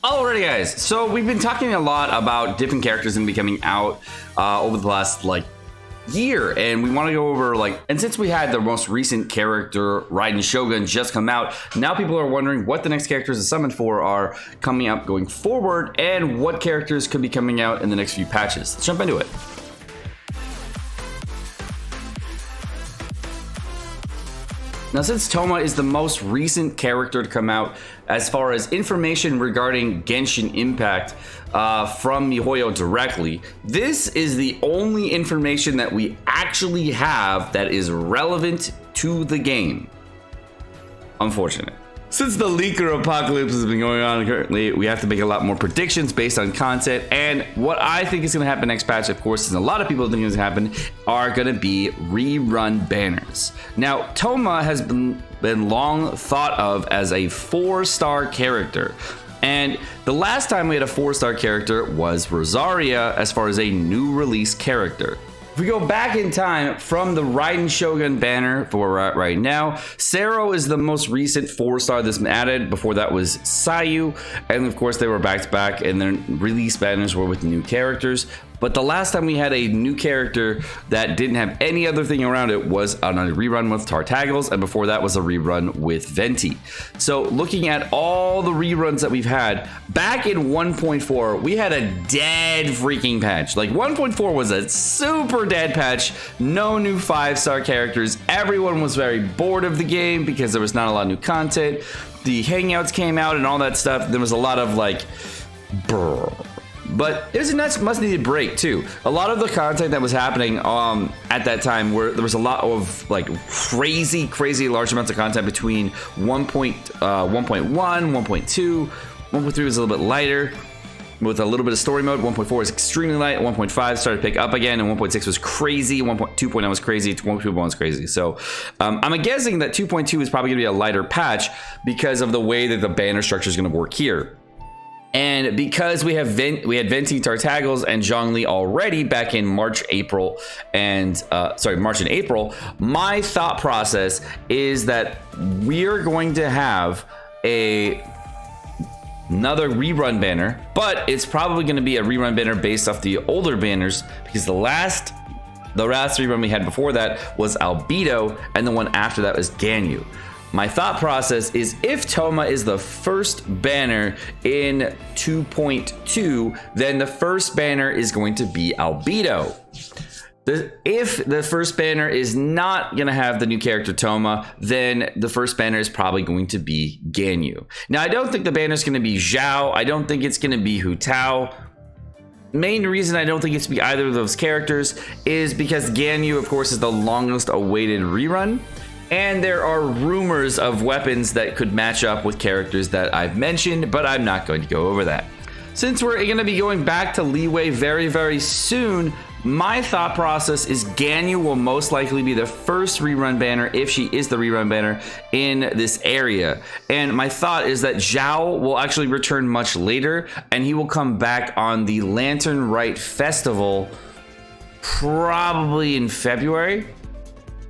Alrighty guys, so we've been talking a lot about different characters and becoming out over the last year, and we want to go over and since we had the most recent character Raiden Shogun just come out, now people are wondering what the next characters to summon for are coming up going forward and what characters could be coming out in the next few patches. Let's jump into it. Now, since Toma is the most recent character to come out as far as information regarding Genshin Impact from MiHoYo directly, this is the only information that we actually have that is relevant to the game. Unfortunate. Since the leaker apocalypse has been going on currently, we have to make a lot more predictions based on content. And what I think is going to happen next patch, of course, and a lot of people think is going to happen, are going to be rerun banners. Now, Toma has been long thought of as a 4-star character. And the last time we had a 4-star character was Rosaria as far as a new release character. If we go back in time from the Raiden Shogun banner for where we're at right now, Sero is the most recent 4-star that's been added. Before that was Sayu, and of course they were back to back, and then release banners were with new characters. But the last time we had a new character that didn't have any other thing around it was on a rerun with Tartagles, and before that was a rerun with Venti. So looking at all the reruns that we've had, back in 1.4, we had a dead freaking patch. 1.4 was a super dead patch, no new 5-star characters. Everyone was very bored of the game because there was not a lot of new content. The Hangouts came out and all that stuff. There was a lot of brr. But it was a much needed break too. A lot of the content that was happening at that time, where there was a lot of crazy large amounts of content between 1.1, 1.2, 1.3 was a little bit lighter with a little bit of story mode. 1.4 is extremely light. 1.5 started to pick up again, and 1.6 was crazy. 1.2.0 was crazy. 1.1 was crazy. So I'm guessing that 2.2 is probably going to be a lighter patch because of the way that the banner structure is going to work here. And because we had Venti, Tartagles, and Zhongli already back in March and April, my thought process is that we're going to have another rerun banner, but it's probably going to be a rerun banner based off the older banners, because the last rerun we had before that was Albedo, and the one after that was Ganyu. My thought process is, if Toma is the first banner in 2.2, then the first banner is going to be Albedo. If the first banner is not going to have the new character Toma, then the first banner is probably going to be Ganyu. Now, I don't think the banner is going to be Zhao. I don't think it's going to be Hu Tao. Main reason I don't think it's be either of those characters is because Ganyu, of course, is the longest awaited rerun. And there are rumors of weapons that could match up with characters that I've mentioned, but I'm not going to go over that. Since we're going to be going back to Liyue very, very soon, my thought process is Ganyu will most likely be the first rerun banner, if she is the rerun banner, in this area. And my thought is that Zhao will actually return much later, and he will come back on the Lantern Rite Festival probably in February.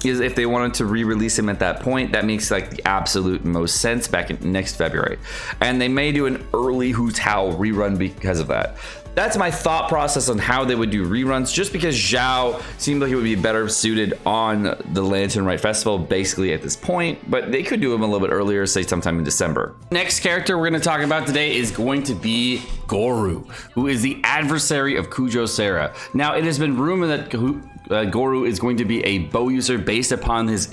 Is if they wanted to re-release him at that point, that makes the absolute most sense back in next February. And they may do an early Hu Tao rerun because of that. That's my thought process on how they would do reruns, just because Zhao seemed like it would be better suited on the Lantern Rite Festival basically at this point, but they could do him a little bit earlier, say sometime in December. Next character we're going to talk about today is going to be Goru, who is the adversary of Kujo Sera. Now, it has been rumored that Goru is going to be a bow user based upon his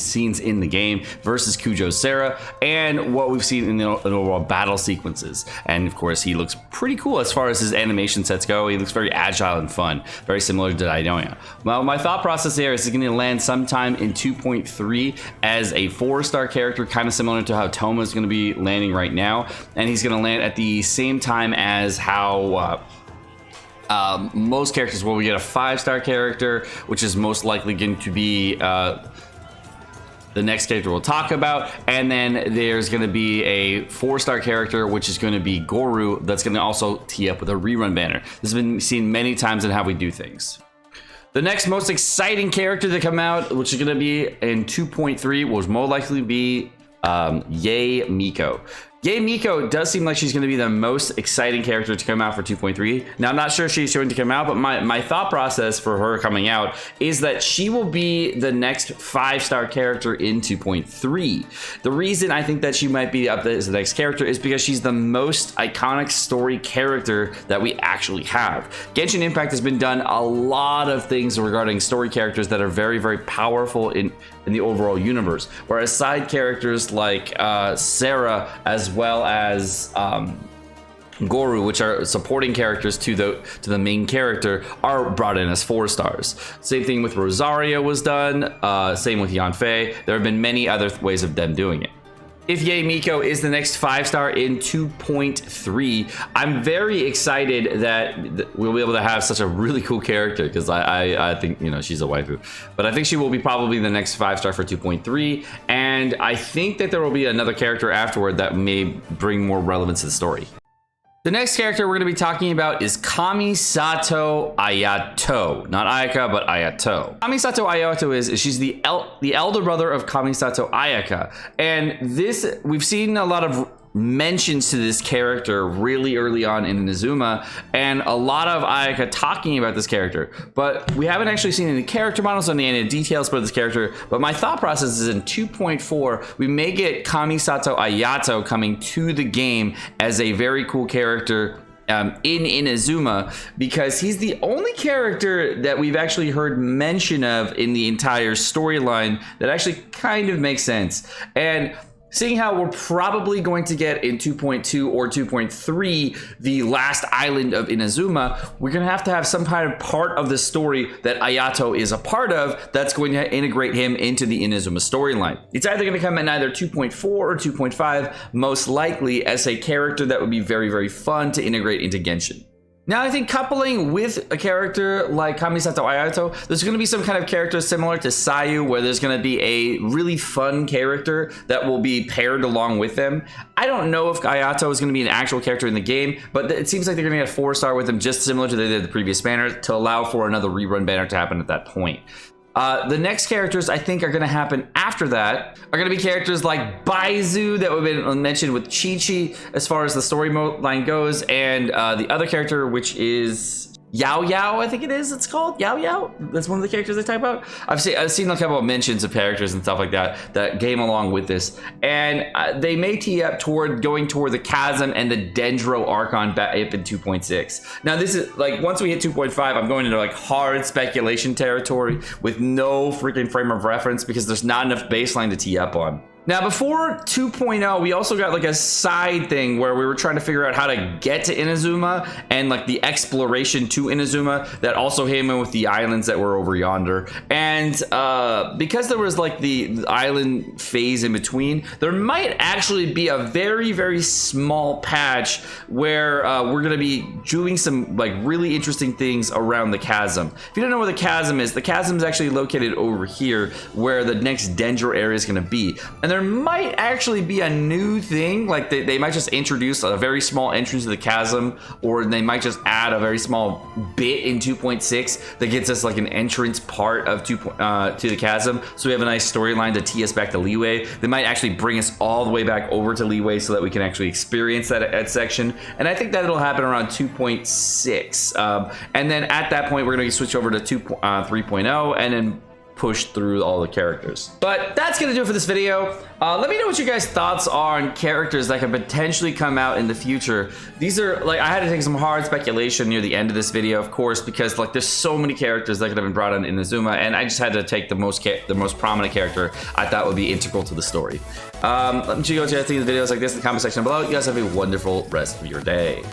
scenes in the game versus Kujo Sera and what we've seen in the overall battle sequences. And of course, he looks pretty cool as far as his animation sets go. He looks very agile and fun, very similar to Daidonia. Well, my thought process here is he's going to land sometime in 2.3 as a 4-star character, kind of similar to how Toma is going to be landing right now. And he's going to land at the same time as how most characters will. We get a 5-star character, which is most likely going to be the next character we'll talk about, and then there's going to be a 4-star character, which is going to be Goru, that's going to also tee up with a rerun banner. This has been seen many times in how we do things. The next most exciting character to come out, which is going to be in 2.3, will more likely be Yae Miko. Yae Miko does seem like she's going to be the most exciting character to come out for 2.3. Now, I'm not sure if she's going to come out, but my thought process for her coming out is that she will be the next 5-star character in 2.3. The reason I think that she might be up as the next character is because she's the most iconic story character that we actually have. Genshin Impact has been done a lot of things regarding story characters that are very, very powerful in the overall universe, whereas side characters like Sarah as well as Goru, which are supporting characters to the main character, are brought in as 4 stars. Same thing with Rosario was done, same with Yanfei. There have been many other ways of them doing it. If Yae Miko is the next 5-star in 2.3, I'm very excited that we'll be able to have such a really cool character, because I think, you know, she's a waifu. But I think she will be probably the next 5-star for 2.3, and I think that there will be another character afterward that may bring more relevance to the story. The next character we're going to be talking about is Kamisato Ayato. Not Ayaka, but Ayato. Kamisato Ayato she's the elder brother of Kamisato Ayaka. And this, we've seen a lot of mentions to this character really early on in Inazuma, and a lot of Ayaka talking about this character, but we haven't actually seen any character models or any details for this character. But my thought process is in 2.4 we may get Kamisato Ayato coming to the game as a very cool character in Inazuma, because he's the only character that we've actually heard mention of in the entire storyline that actually kind of makes sense. And seeing how we're probably going to get in 2.2 or 2.3 the last island of Inazuma, we're going to have some kind of part of the story that Ayato is a part of that's going to integrate him into the Inazuma storyline. It's either going to come in either 2.4 or 2.5, most likely as a character that would be very, very fun to integrate into Genshin. Now, I think coupling with a character like Kamisato Ayato, there's going to be some kind of character similar to Sayu, where there's going to be a really fun character that will be paired along with them. I don't know if Ayato is going to be an actual character in the game, but it seems like they're going to get a 4-star with him, just similar to they did the previous banner, to allow for another rerun banner to happen at that point. The next characters I think are going to happen after that are going to be characters like Baizu that would have been mentioned with Chi-Chi as far as the storyline goes, and the other character, which is Yao Yao, I think it's called Yao Yao. That's one of the characters they talk about. I've seen a couple of mentions of characters and stuff like that came along with this, and they may tee up going toward the Chasm and the Dendro Archon up in 2.6. Now this is like, once we hit 2.5, I'm going into like hard speculation territory with no freaking frame of reference, because there's not enough baseline to tee up on. Now, before 2.0, we also got like a side thing where we were trying to figure out how to get to Inazuma, and like the exploration to Inazuma that also came in with the islands that were over yonder. And because there was like the island phase in between, there might actually be a very, very small patch where we're going to be doing some like really interesting things around the Chasm. If you don't know where the Chasm is actually located over here, where the next Dendro area is going to be. And there might actually be a new thing, like they might just introduce a very small entrance to the Chasm, or they might just add a very small bit in 2.6 that gets us like an entrance part of to the Chasm, so we have a nice storyline to tee us back to Liyue. They might actually bring us all the way back over to Liyue so that we can actually experience that section, and I think that it'll happen around 2.6, and then at that point we're going to switch over to 3.0 and then push through all the characters. But that's gonna do it for this video. Let me know what you guys' thoughts are on characters that could potentially come out in the future. These are like, I had to take some hard speculation near the end of this video, of course, because like there's so many characters that could have been brought in Inazuma, and I just had to take the most prominent character I thought would be integral to the story. Let me know what you guys think of the videos like this in the comment section below. You guys have a wonderful rest of your day.